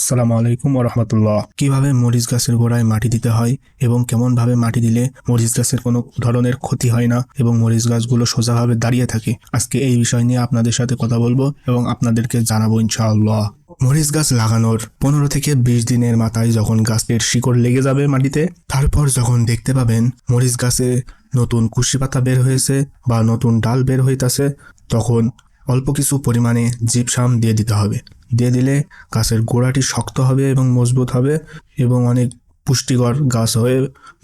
আসসালামু আলাইকুম ওয়া রাহমাতুল্লাহ। কিভাবে মরিচ গাছের গোড়ায় মাটি দিতে হয় এবং কেমন ভাবে মাটি দিলে মরিচ গাছের কোনো ধরনের ক্ষতি হয় না এবং মরিচ গাছগুলো সোজাভাবে দাঁড়িয়ে থাকে, আজকে এই বিষয় নিয়ে আপনাদের সাথে কথা বলবো এবং আপনাদেরকে জানাবো ইনশাআল্লাহ। মরিচ গাছ লাগানোর 15 থেকে 20 দিনের মাথায় যখন গাছের শিকড় লেগে যাবে মাটিতে, তারপর যখন দেখতে পাবেন মরিচ গাছে নতুন কুশি পাতা বের হয়েছে বা নতুন ডাল বের হইতাছে, তখন অল্প কিছু পরিমাণে জিপসাম দিয়ে দিতে হবে। দিয়ে দিলে গাছের গোড়াটি শক্ত হবে এবং মজবুত হবে এবং অনেক পুষ্টিকর গাছ হয়ে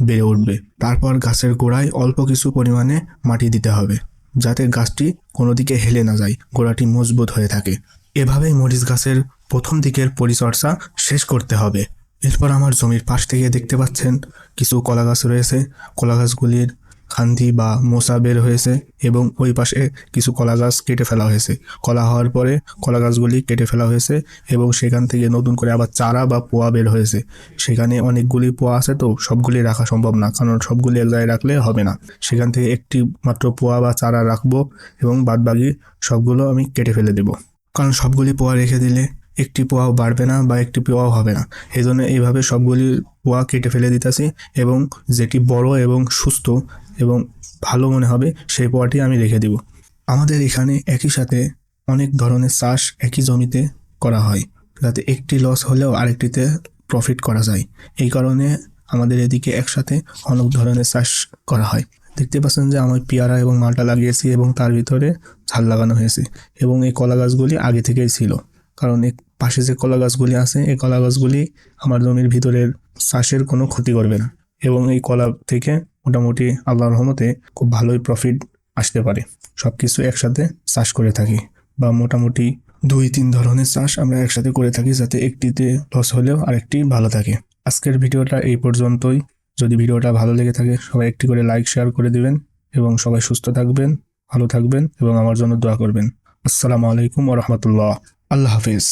বেড়ে উঠবে। তারপর গাছের গোড়ায় অল্প কিছু পরিমাণে মাটি দিতে হবে যাতে গাছটি কোনো দিকে হেলে না যায়, গোড়াটি মজবুত হয়ে থাকে। এভাবেই মরিচ গাছের প্রথম দিকের পরিচর্যা শেষ করতে হবে। এরপর আমার জমির পাশ থেকে দেখতে পাচ্ছেন কিছু কলা গাছ রয়েছে। কলা গাছগুলির খান্তি বা মোচা বের হয়েছে এবং ওই পাশে কিছু কলা গাছ কেটে ফেলা হয়েছে। কলা হওয়ার পরে কলা গাছগুলি কেটে ফেলা হয়েছে এবং সেখান থেকে নতুন করে আবার চারা বা পোয়া বের হয়েছে। সেখানে অনেকগুলি পোয়া আছে, তো সবগুলি রাখা সম্ভব না, কারণ সবগুলি এক জায়গায় রাখলে হবে না। সেখান থেকে একটি মাত্র পোয়া বা চারা রাখবো এবং বাদবাকি সবগুলো আমি কেটে ফেলে দেব, কারণ সবগুলি পোয়া রেখে দিলে একটি পোয়াও বাড়বে না বা একটি পোয়াও হবে না। এই জন্য এইভাবে সবগুলি পোয়া কেটে ফেলে দিতেছি এবং যেটি বড় এবং সুস্থ এবং ভালো মনে হবে সেই পোয়াটি আমি রেখে দিব। আমাদের এখানে একই সাথে অনেক ধরনের চাষ একই জমিতে করা হয়, যাতে একটি লস হলেও আরেকটিতে প্রফিট করা যায়। এই কারণে আমাদের এদিকে একসাথে অনেক ধরনের চাষ করা হয়। দেখতে পাচ্ছেন যে আমি পেয়ারা এবং মালটা লাগিয়েছি এবং তার ভিতরে ঝাল লাগানো হয়েছে এবং এই কলা গাছগুলি আগে থেকেই ছিল, কারণ এই পাশে যে কলা গাছগুলি আছে এই কলা গাছগুলি আমার জমির ভিতরের চাষের কোনো ক্ষতি করবে না এবং এই কলা থেকে মোটামুটি আল্লাহর রহমতে খুব ভালোই প্রফিট আসতে পারে। সবকিছু একসাথে চাষ করে থাকি বা মোটামুটি 2-3 ধরনের চাষ আমরা একসাথে করে থাকি, যাতে একটিতে লস হলেও আরেকটি ভালো থাকে। আজকের ভিডিওটা এই পর্যন্তই। যদি ভিডিওটা ভালো লেগে থাকে সবাই একটি করে লাইক শেয়ার করে দিবেন এবং সবাই সুস্থ থাকবেন, ভালো থাকবেন এবং আমার জন্য দোয়া করবেন। আসসালামু আলাইকুম ওয়া রাহমাতুল্লাহ। আল্লাহ হাফিজ।